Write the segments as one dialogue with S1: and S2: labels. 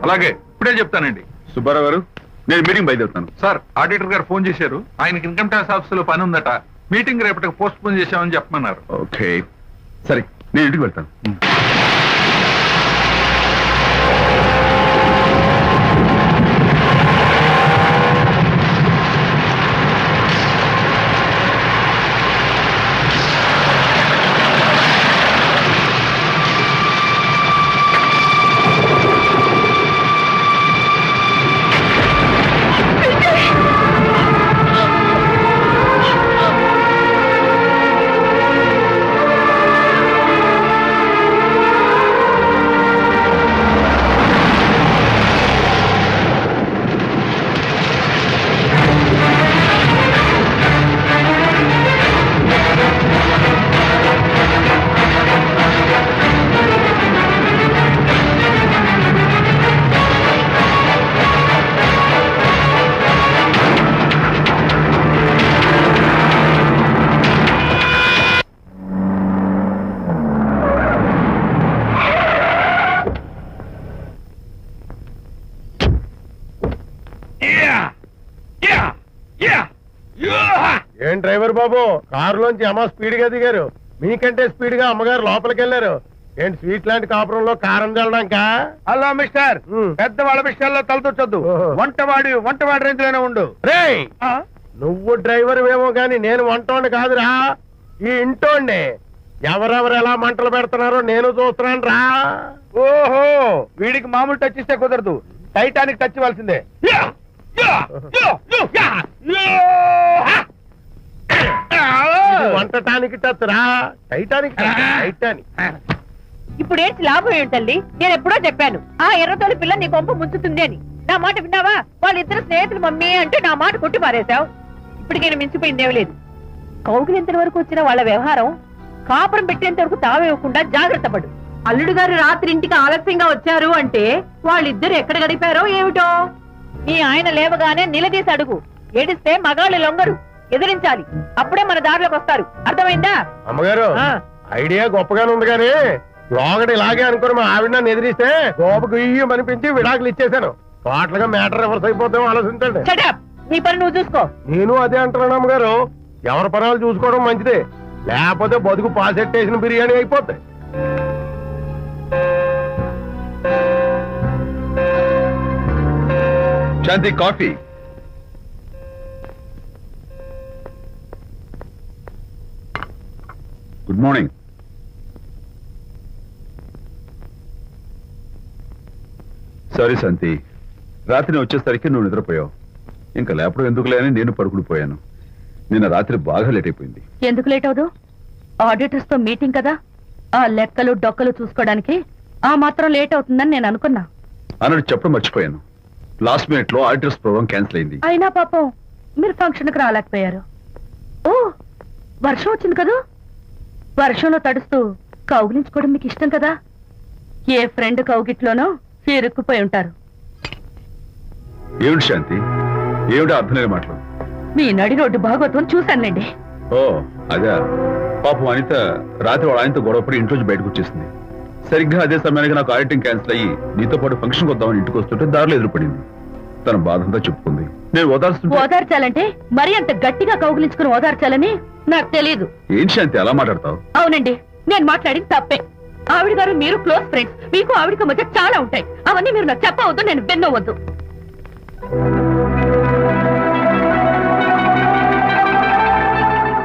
S1: అలాగే ఇప్పుడే చెప్తానండి.
S2: సుబ్బారావు గారు, నేను మీటింగ్ బయలుదేరుతాను.
S1: సార్, ఆడిటర్ గారు ఫోన్ చేశారు. ఆయనకి ఇన్కమ్ ట్యాక్స్ ఆఫీస్ లో పని ఉందట. మీటింగ్ రేపటికి పోస్ట్ పోన్ చేశామని చెప్పమన్నారు.
S2: ఓకే, సరే, నేను ఇంటికి వెళ్తాను.
S3: ఏం డ్రైవర్ బాబు, కారులోంచి అమ్మ స్పీడ్ గా దిగారు, మీకంటే స్పీడ్ గా అమ్మగారు లోపలికి వెళ్ళారు. ఏంటి స్వీట్ లాంటి కాపురంలో కారం చల్లడాక?
S4: హలో మిస్టర్, పెద్దవాళ్ళ విషయాల్లో తలదొచ్చొద్దు. వంటవాడి రేంజ్ లోనే ఉండు.
S3: రేయ్, నువ్వు డ్రైవర్ ఏమో గాని నేను వంటోండి కాదురా, ఈ ఇంటోండి. ఎవరెవరు ఎలా మంటలు పెడుతున్నారో నేను చూస్తున్నాను రా.
S4: ఓహో, వీడికి మామూలు టచ్ ఇస్తే కుదరదు, టైటానిక్ టచ్ ఇవ్వాల్సిందే.
S3: వంటటానికి టచ్ రా, టైటానిక్ టైటానిక్.
S5: ఇప్పుడేంటి లాభం ఏంటల్లి? నేను ఎప్పుడో చెప్పాను ఆ ఎర్రతోలి పిల్ల నీ కొంప ముంచుతుంది అని. నా మాట విన్నావా? వాళ్ళిద్దరు స్నేహితులు మమ్మీ అంటే నా మాట కొట్టి పారేశావు. ఇప్పటికి నేను మించిపోయిందేమీ లేదు. కౌగిలింత వరకు వచ్చిన వాళ్ళ వ్యవహారం కాపురం పెట్టేంత వరకు తావేవ్వకుండా జాగ్రత్త పడు. అల్లుడు గారు రాత్రి ఇంటికి ఆలస్యంగా వచ్చారు అంటే వాళ్ళిద్దరు ఎక్కడ గడిపారో ఏమిటో. నీ ఆయన లేవగానే నిలదీసి అడుగు. ఏడిస్తే మగాళ్ళు లొంగరు, ఎదిరించాలి. అప్పుడే మన దారిలోకి వస్తారు. అర్థమైందా?
S3: అమ్మగారు, ఐడియా గొప్పగానే ఉంది కానీ లోగడ ఇలాగే అనుకుని మా ఆవిడ నన్ను ఎదిరిస్తే గోపకు ఇయ్యం అనిపించి విడాకులు ఇచ్చేశాను. టోటల్గా మ్యాటర్ రివర్స్ అయిపోతాం, ఆలోచించండి.
S5: నీ పని నువ్వు చూసుకో.
S3: నేను అదే అంటున్నాను అమ్మగారు, ఎవరి పనాలు చూసుకోవడం మంచిదే, లేకపోతే బతుకు పాసెట్టేసిన బిర్యానీ అయిపోతాయి.
S2: శాంతి, కాఫీ. Good morning. సారీ శాంతి, రాత్రి వచ్చేసరికి నువ్వు నిద్రపోయావు. ఇంకా లేపడం ఎందుకులే అని నేను పడుకుడిపోయాను. నిన్న రాత్రి బాగా లేట్ అయిపోయింది.
S5: ఎందుకు లేట్ అవదు? ఆడిటర్స్ తో మీటింగ్ కదా, ఆ లెక్కలు డొక్కలు చూసుకోవడానికి ఆ మాత్రం లేట్ అవుతుందని నేను అనుకున్నా.
S2: అన్నట్టు చెప్పడం మర్చిపోయాను. లాస్ట్ మినిట్ లో ఆడిటర్స్ ప్రోగ్రామ్ క్యాన్సిల్ అయింది.
S5: అయినా పాపం మీరు ఫంక్షన్ కి రాలేకపోయారు. ఓ, వర్షం వచ్చింది కదా, వర్షంలో తడుస్తూ కౌగిలించుకోవడం మీకు ఇష్టం కదా. ఏ ఫ్రెండ్ కౌగిట్లోనో ఇరుక్కుపోయి ఉంటారు.
S2: ఏమిటి శాంతి, ఏమిటి అర్థం లేని మాటలు?
S5: మీ నడి రోడ్డు భాగవతం చూశానులేండి.
S2: ఓ అదే, పాపం అనిత రాత్రి వాళ్ళ ఆయనతో గొడవపడి ఇంట్లోంచి బయటకు వచ్చేసింది. సరిగ్గా అదే సమయానికి నాకు ఆడిటింగ్ క్యాన్సిల్ అయ్యి నీతో పాటు ఫంక్షన్ వద్దామని ఇంటికి వస్తుంటే దారిలో ఎదురుపడింది. తన బాధంతా చెప్పుకుంది. నేను
S5: ఓదార్చాలంటే మరి అంత గట్టిగా కౌగిలించుకుని ఓదార్చాలని నాకు తెలియదు.
S2: ఏం శాంతి అలా మాట్లాడతావు?
S5: అవునండి, నేను మాట్లాడింది తప్పే. ఆవిడ గారు మీరు క్లోజ్ ఫ్రెండ్స్, మీకు ఆవిడకి మధ్య చాలా ఉంటాయి. అవన్నీ మీరు నాకు చెప్పవద్దు, నేను విన్నవద్దు.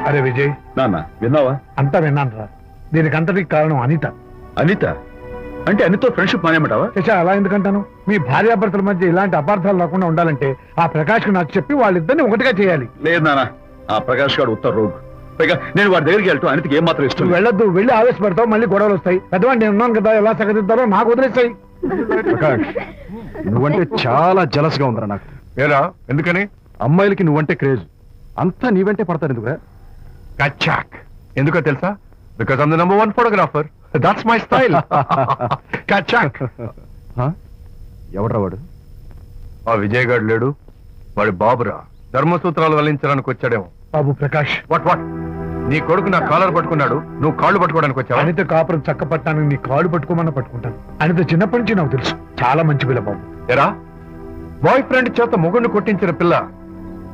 S4: అరే విజయ్,
S2: నాన్న విన్నావా?
S4: అంతా విన్నాను రా. దీనికి అంతటికి కారణం అనిత.
S2: అనిత అంటే అనితో ఫ్రెండ్షిప్ మానేమంటావా?
S4: శశా, అలా ఎందుకంటాను? మీ భార్యాభర్తల మధ్య ఇలాంటి అపార్థాలు రాకుండా ఉండాలంటే ఆ ప్రకాష్ కు నాకు చెప్పి వాళ్ళిద్దరిని ఒకటిగా చేయాలి.
S2: లేదు నాన్న, ఆ ప్రకాష్ గారు ఉత్తర రోగ్. పైగా నేను వాడి దగ్గరికి వెళ్తూ అనితకి ఏం మాత్రం ఇష్టం.
S4: వెళ్ళొద్దు, వెళ్ళి ఆవేశపడతావు, మళ్ళీ గొడవలు వస్తాయి. పెద్దవాడిని నేను ఉన్నాను కదా, ఎలా సగదిద్దాలో నాకు వదిలేస్తాయి.
S6: ప్రకాష్, నువ్వంటే చాలా జలస్ గా ఉందరా నాకు.
S3: ఏరా, ఎందుకని?
S6: అమ్మాయిలకి నువ్వంటే క్రేజ్, అంతా నీవంటే పడతారు ఎందుకు?
S3: కచ్చాక్. ఎందుకో తెలుసా? Because I'm the number 1 photographer. That's my style. కచ్చాక్.
S6: ఎవడ్రా వాడు?
S3: ఆ విజయ్ గారు లేడు, వాడి బాబురా. ధర్మసూత్రాలు వల్లించడానికి వచ్చాడేమో.
S4: బాబు ప్రకాష్,
S3: వాట్
S6: నీ కొడుకు నా కాలర్ పట్టుకున్నాడు, నువ్వు కాళ్ళు పట్టుకోవడానికి వచ్చావా?
S4: అనిత కాపురం చక్క పట్టాను, నీ కాళ్ళు పట్టుకోమన్నా పట్టుకుంటాను. అనిత చిన్నప్పటి నుంచి నాకు తెలుసు, చాలా మంచి పిల్ల బాబు.
S6: ఎరా, బాయ్ ఫ్రెండ్ చేత మొగుడిని కొట్టించిన పిల్ల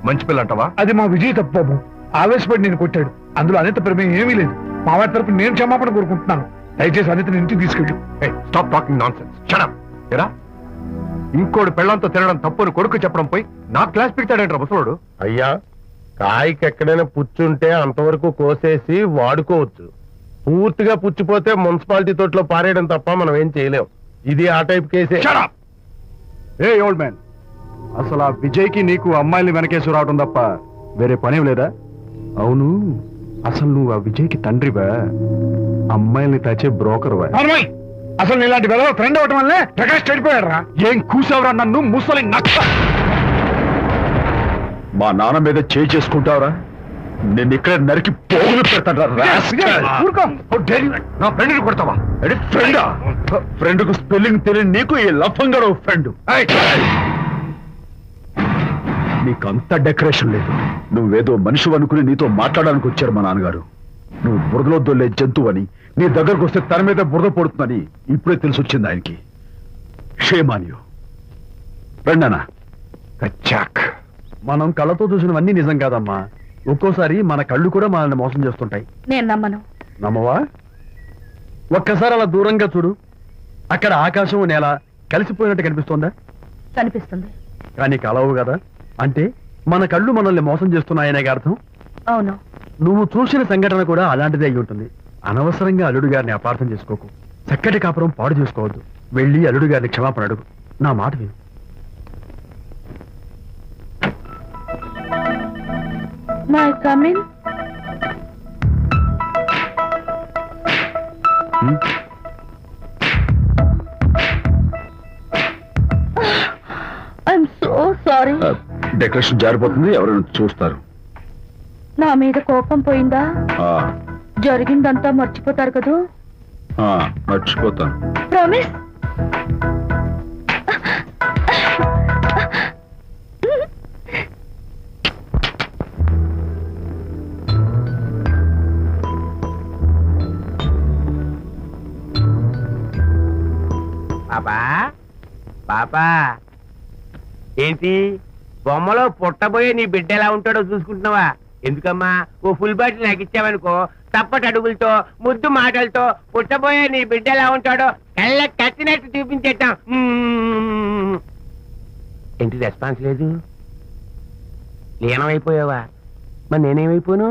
S6: మంచి పిల్ల అంటావా?
S4: అది మా విజయ్ తప్పు బాబు. ఆవేశపడి నేను కొట్టాడు. అందులో అనిత ప్రమేయం ఏమీ లేదు. మా వారి తరపు నేను క్షమాపణ కోరుకుంటున్నాను. దయచేసి అనితని ఇంటికి తీసుకెళ్ళు.
S6: Stop talking non sense. Shut up. ఎరా, ఇంకోడు పెళ్ళంతో తినడం తప్పుని కొడుకు చెప్పడం పోయి నా క్లాస్ పెడతాడంటారా ముసలోడు?
S3: అయ్యా, కాయకి ఎక్కడైనా పుచ్చుంటే అంతవరకు కోసేసి వాడుకోవచ్చు. పూర్తిగా పుచ్చిపోతే మున్సిపాలిటీ తోటలో పారేయడం తప్ప మనం ఏం చేయలేం. ఇది ఆ టైప్ కేసే.
S6: ఏ ఓల్డ్ మ్యాన్, అసలు ఆ విజయ్కి నీకు అమ్మాయిల్ని వెనకేసి రావడం తప్ప వేరే పనేం లేదా? అవును, అసలు నువ్వు ఆ విజయ్కి తండ్రివా, అమ్మాయిల్ని తెచ్చే బ్రోకర్వా?
S4: అసలు ఇలాంటి వెధవ ఫ్రెండ్ అవటం వల్లే ప్రకాష్ చెడిపోయాడు రా.
S6: ఏం కూసావురా నన్ను, ముసలి నక్క!
S2: మా నాన్న మీద చేయి చేసుకుంటావురా? నేను ఇక్కడ నరికి పోగులు పెడతాను.
S6: నా ఫ్రెండ్ని కొడతావా?
S2: ఫ్రెండా? ఫ్రెండ్ కు స్పెల్లింగ్ తెలియని నీకు ఈ లఫంగా ఫ్రెండ్. నీకంత డెకరేషన్ లేదు. నువ్వేదో మనిషి అనుకుని నీతో మాట్లాడడానికి వచ్చారు మా నాన్నగారు. నువ్వు బురదలో దొల్లే జంతువు అని, నీ దగ్గరకు వస్తే తన మీద బురద పడుతుందని ఇప్పుడే తెలిసి వచ్చింది ఆయనకి. షేమాన్యు రండనా.
S6: మనం కళ్ళతో చూసినవన్నీ నిజం కాదమ్మా. ఒక్కోసారి మన కళ్ళు కూడా మనల్ని మోసం చేస్తుంటాయి.
S5: నేను నమ్మను.
S6: నమ్మవా? ఒక్కసారి అలా దూరంగా చూడు. అక్కడ ఆకాశం నేల కలిసిపోయినట్టు కనిపిస్తోందా?
S5: కనిపిస్తుంది.
S6: కానీ కలవు కదా. అంటే మన కళ్ళు మనల్ని మోసం చేస్తున్నాయనే అర్థం.
S5: అవును.
S6: నువ్వు చూసిన సంఘటన కూడా అలాంటిదే అయి ఉంటుంది. అనవసరంగా అల్లుడు గారిని అపార్థం చేసుకోకు. చక్కటి కాపురం పాడు చేసుకోవద్దు. వెళ్ళి అల్లుడు గారిని క్షమాపణ అడుగు. నా మాట విను.
S5: May come in. I'm so sorry.
S2: Decoration జారిపోతుంది, ఎవరైనా చూస్తారు.
S5: నా మీద కోపం పోయిందా?
S2: ఆ,
S5: జరిగిందంతా మర్చిపోతారు కదూ?
S2: ఆ, మర్చిపోతాను.
S5: ప్రామిస్.
S7: పాపా పాపా, ఏంటి బొమ్మలో పుట్టబోయే నీ బిడ్డ ఎలా ఉంటాడో చూసుకుంటున్నావా? ఎందుకమ్మా, ఓ ఫుల్ బాటిల్ నాకు ఇచ్చావనుకో, తప్పటి అడుగులతో ముద్దు మాటలతో పుట్టబోయే నీ బిడ్డ ఎలా ఉంటాడో కళ్ళ కట్టినట్టు చూపించేద్దాం. ఏంటి రెస్పాన్స్ లేదు? లీనమైపోయావా? మరి నేనేమైపోను?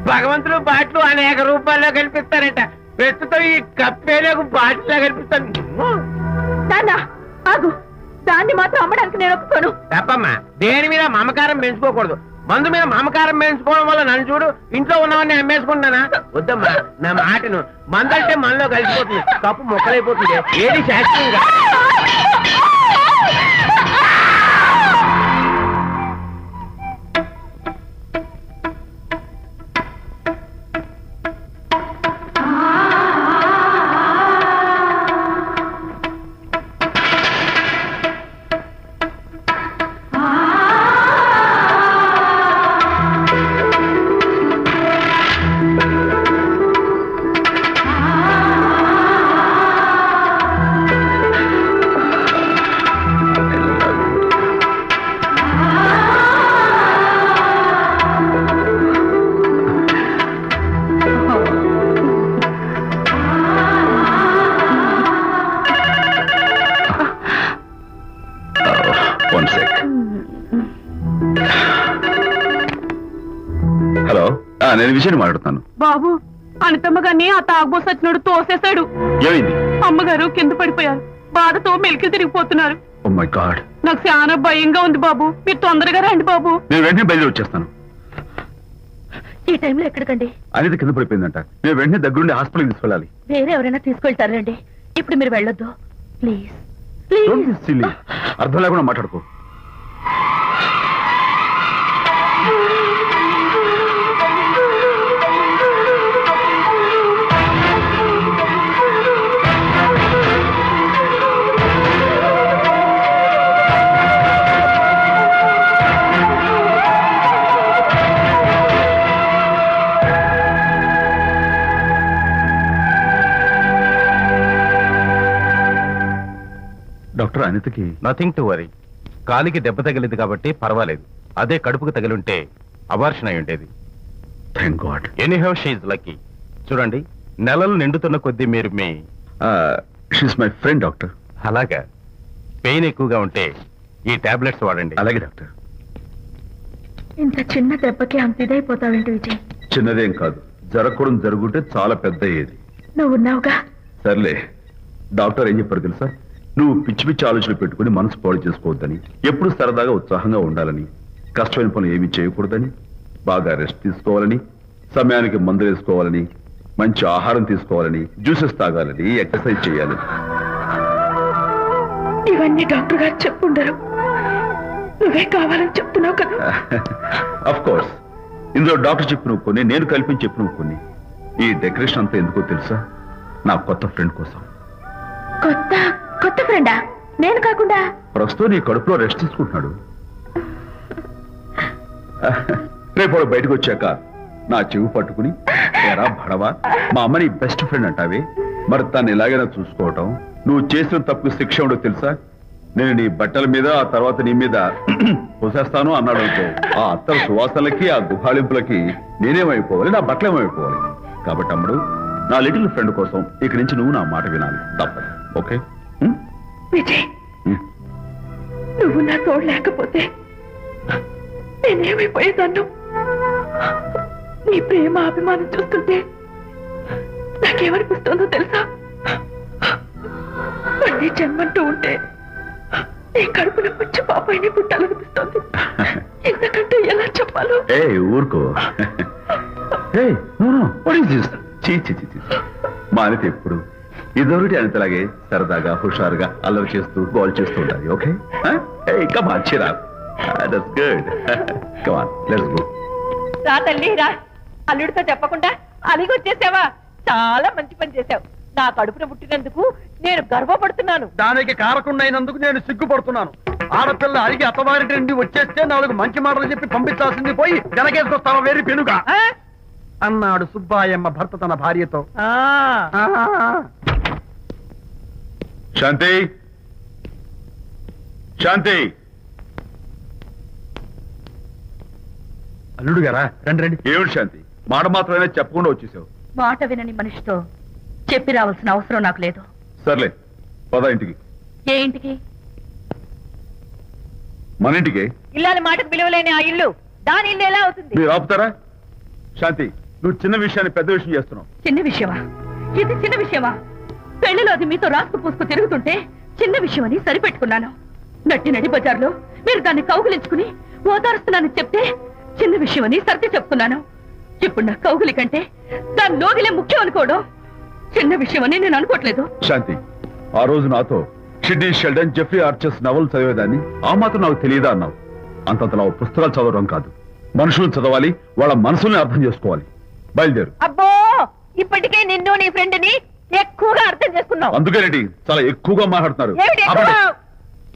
S7: భగవంతుడు బాట్లు అనేక రూపాల్లో కనిపిస్తారట. ప్రస్తుతం ఈ కప్పేలకు బాటిల్లా కనిపిస్తాను.
S5: ఆగు, దాన్ని మాత్రం అమ్మడానికి నేను ఒప్పుకోను.
S7: తప్పమ్మా, దేని మీద మమకారం పెంచుకోకూడదు. మందు మీద మమకారం పెంచుకోవడం వల్ల నన్ను చూడు, ఇంట్లో ఉన్నవన్నీ అమ్మేసుకుంటున్నానా? వద్దమ్మా, నా మాటను. మందంటే మనలో కలిసిపోతుంది, కప్పు మొక్కలైపోతుంది. ఏది శాస్త్రీయంగా
S2: నేను విషయం మాట్లాడుతాను.
S5: బాబు, అనితమ్మ గారిని ఆ తాగుబోసు వచ్చినోడు తోసేశాడు.
S2: ఏమైంది?
S5: అమ్మగారు కింద పడిపోయారు. బాధతో మెలికి తిరిగిపోతున్నారు.
S2: ఓ మై గాడ్,
S5: నాకు చాలా భయంగా ఉంది బాబు. మీరు తొందరగా రండి బాబు.
S2: నేను వెంటనే బయలుదేరి వచ్చేస్తాను.
S5: ఈ టైంలో ఎక్కడికండి?
S2: అనేది కింద పడిపోయిందంట. నేను వెంటనే దగ్గరుండి హాస్పిటల్కి తీసుకెళ్ళాలి.
S5: వేరే ఎవరైనా తీసుకెళ్తారండి. ఇప్పుడు మీరు వెళ్ళొద్దు ప్లీజ్.
S2: అర్థం లేకుండా మాట్లాడుకో. డాక్టర్ అనితకి
S8: నథింగ్ టు వరీ. కాలికి దెబ్బ తగిలింది కాబట్టి పర్వాలేదు. అదే కడుపుకు తగిలింటే అబార్షన్ అయి ఉండేది.
S2: Thank God.
S8: Anyhow she's lucky. చూడండి, నెలలు నిండుతున్న కొద్దీ మీరు మీ
S2: షీస్ మై ఫ్రెండ్ డాక్టర్.
S8: అలాగా. పెయిన్ ఎక్కువగా ఉంటే ఈ టాబ్లెట్స్ వాడండి.
S2: అలాగే డాక్టర్.
S9: ఇంత చిన్న దెబ్బకి అంత ఇదైపోతావేంటి విజయ్?
S2: చిన్నదేం కాదు, జరగకూడదు జరుగుంటే చాలా పెద్ద అయ్యేది.
S9: నువ్వు ఉన్నావుగా.
S2: సర్లే, డాక్టర్ ఏం చెప్పారు తెలుసా? నువ్వు పిచ్చి పిచ్చి ఆలోచనలు పెట్టుకుని మనసు పాడు చేసుకోవద్దని, ఎప్పుడు సరదాగా ఉత్సాహంగా ఉండాలని, కష్టమైన పనులు ఏమీ చేయకూడదని, బాగా రెస్ట్ తీసుకోవాలని, సమయానికి మందులు వేసుకోవాలని, మంచి ఆహారం తీసుకోవాలని, జ్యూసెస్ తాగాలని, ఎక్సర్సైజ్ చేయాలని.
S9: ఇవన్నీ డాక్టర్ గారు చెప్పుండరు, నువ్వే కావాలని చెప్తున్నావు కదా.
S2: అఫ్ కోర్స్, ఇందులో డాక్టర్ చెప్పిన కొన్ని, నేను కల్పించి చెప్పిన కొన్ని. ఈ డెకరేషన్ అంతా ఎందుకో తెలుసా? నా కొత్త ఫ్రెండ్ కోసం.
S9: కొత్త కొత్త ఫ్రెండా? నేను కాకుండా?
S2: ప్రస్తుతం నీ కడుపులో రెస్ట్ తీసుకుంటున్నాడు. రేపు బయటకు వచ్చాక నా చెవి పట్టుకుని, ఎరా భడవా, మా అమ్మని బెస్ట్ ఫ్రెండ్ అంటావే, మరి తను ఎలాగైనా చూసుకోవటం, నువ్వు చేసిన తప్పుకు శిక్ష ఉండో తెలుసా? నేను నీ బట్టల మీద, ఆ తర్వాత నీ మీద పోసేస్తాను అన్నాడు అనుకో, ఆ అత్తల సువాసనలకి, ఆ గుహాళింపులకి నేనేమైపోవాలి, నా బట్టలేమైపోవాలి. కాబట్టి అమ్ముడు, నా లిటిల్ ఫ్రెండ్ కోసం ఇక్కడి నుంచి నువ్వు నా మాట వినాలి, తప్పదు. ఓకే?
S9: విజయ్, నువ్వు నా తోడు లేకపోతే నేనేమైపోయేదాన్ను. నీ ప్రేమ అభిమానం చూస్తుంటే నాకేమనిపిస్తుందో తెలుసా? మళ్ళీ జన్మంటూ ఉంటే నీ కడుపులో వచ్చి పాపాయిని పుట్టాలనిపిస్తుంది. ఎందుకంటే ఎలా చెప్పాలో.
S2: ఏ ఊరుకో. మా అనిత ఎప్పుడు ఇదొకటి అనితలాగే సరదాగా, హుషారుగా, అల్లరి చేస్తూ, గోల్ చేస్తూ ఉండాలి. Okay? Come on, cheer up. That's good. Come on, let's go.
S5: రా తల్లి రా. అల్లుడితో చెప్పకుండా అలిగి వచ్చేసావా? చాలా మంచి పని చేశావు. నా కడుపున పుట్టినందుకు నేను గర్వపడుతున్నాను.
S6: దానికి కారకుండైనందుకు నేను సిగ్గుపడుతున్నాను. ఆడపిల్ల అడిగి అత్తవారింటి నుండి వచ్చేస్తే 4 మంచి మాటలు చెప్పి పంపించాల్సింది పోయి వెనకేసుకొస్తావా వేరి పెనుగా అన్నాడు సుబ్బాయమ్మ భర్త తన భార్యతో.
S2: శాంతి, శాంతి.
S6: అల్లుడు గారా, రండి రండి.
S2: ఏమిటి శాంతి, మాట మాత్రమే చెప్పకుండా వచ్చేసావు?
S9: మాట వినని మనిషితో చెప్పి రావాల్సిన అవసరం నాకు లేదు.
S2: సర్లే, పద ఇంటికి.
S9: ఏ ఇంటికి?
S2: మన ఇంటికి.
S5: ఇల్లాలి మాటకు విలువలేని ఆ ఇల్లు దాని ఇల్లు ఎలా అవుతుంది?
S2: మీరు ఆపుతారా? శాంతి, నువ్వు చిన్న విషయాన్ని పెద్ద విషయం చేస్తున్నావు.
S9: చిన్న విషయమా? ఇది చిన్న విషయమా? పెళ్లిలో అది మీతో రాసుకు పూసుకు తిరుగుతుంటే చిన్న విషయమని సరిపెట్టుకున్నాను. నట్టి నడి బజార్లో మీరు దాన్ని కౌగులించుకుని ఓదారుస్తున్నానని చెప్తే చిన్న విషయమని సర్ది చెప్తున్నాను. ఇప్పుడు నా కౌగులి కంటే దాని లోగిలే ముఖ్యం అనుకోవడం చిన్న విషయమని నేను అనుకోవట్లేదు.
S2: శాంతి, ఆ రోజు నాతో Sidney Sheldon, Jeffrey Archer's novel చదివేదాన్ని, ఆ మాత్రం నాకు తెలియదా అన్నావు. అంతంతలా పుస్తకాలు చదవడం కాదు, మనుషులను చదవాలి, వాళ్ళ మనసుల్ని అర్థం చేసుకోవాలి. బయలుదేరు.
S5: అబ్బో, ఇప్పటికే నిన్ను నీ ఫ్రెండ్ ని ఎక్కువగా అర్థం చేసుకున్నావు.
S2: అందుకేనండి చాలా ఎక్కువగా మాట్లాడుతున్నారు.
S5: ఏమిటి ఎక్కువ?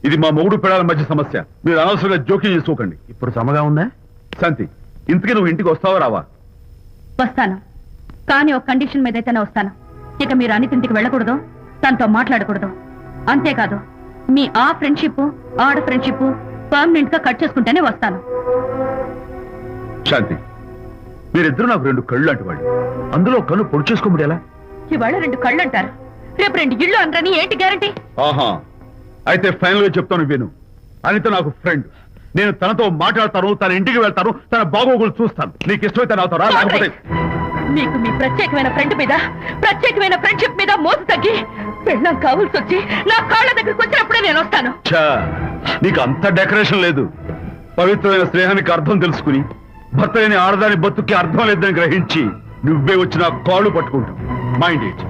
S2: ఇది మా మొగుడు పిల్లల మధ్య సమస్య, మీరు అనవసరంగా జోక్యం చేసుకోకండి.
S6: ఇప్పుడు సమగా ఉందా?
S2: శాంతి, ఇంతకీ నువ్వు ఇంటికి వస్తావా రావా?
S9: వస్తాను, కానీ ఒక కండిషన్ మీద అయితేనే వస్తాను. ఇక మీరు అనితింటికి వెళ్ళకూడదు, తనతో మాట్లాడకూడదు. అంతేకాదు, మీ ఆ ఫ్రెండ్షిప్, ఆడ ఫ్రెండ్షిప్ పర్మనెంట్ గా కట్ చేసుకుంటేనే వస్తాను.
S2: శాంతి, మీరిద్దరూ నాకు 2 కళ్ళు లాంటి వాళ్ళు, అందులో కళ్ళు పొడి చేసుకోమడి ఎలా?
S9: ఇవాళ 2 కళ్ళు అంటారు, రేపు 2 ఇళ్ళు అంటారని ఏంటి గ్యారంటీ?
S2: ఆహా, అయితే ఫైనల్ గా చెప్తాను విను. అనిత నాకు ఫ్రెండ్, నేను తనతో మాట్లాడతాను, తన ఇంటికి వెళ్తాను, తన బాగోగులు చూస్తాను. నీకు ఇష్టమైతే నాతో రా, లేకపోతే.
S9: మీకు మీ ప్రత్యేకమైన ఫ్రెండ్ మీద, ప్రత్యేకమైన ఫ్రెండ్షిప్ మీద మోసు తగ్గి పెళ్ళం కావాల్సి వచ్చి నా కాళ్ళ దగ్గరికి వచ్చినప్పుడే నేను వస్తాను.
S2: నీకు అంత డెకరేషన్ లేదు. పవిత్రమైన స్నేహానికి అర్థం తెలుసుకుని, భర్త లేని ఆడదాని బతుక్కి అర్థం లేదని గ్రహించి నువ్వే వచ్చి నా కాళ్ళు పట్టుకుంటావు. Mind it.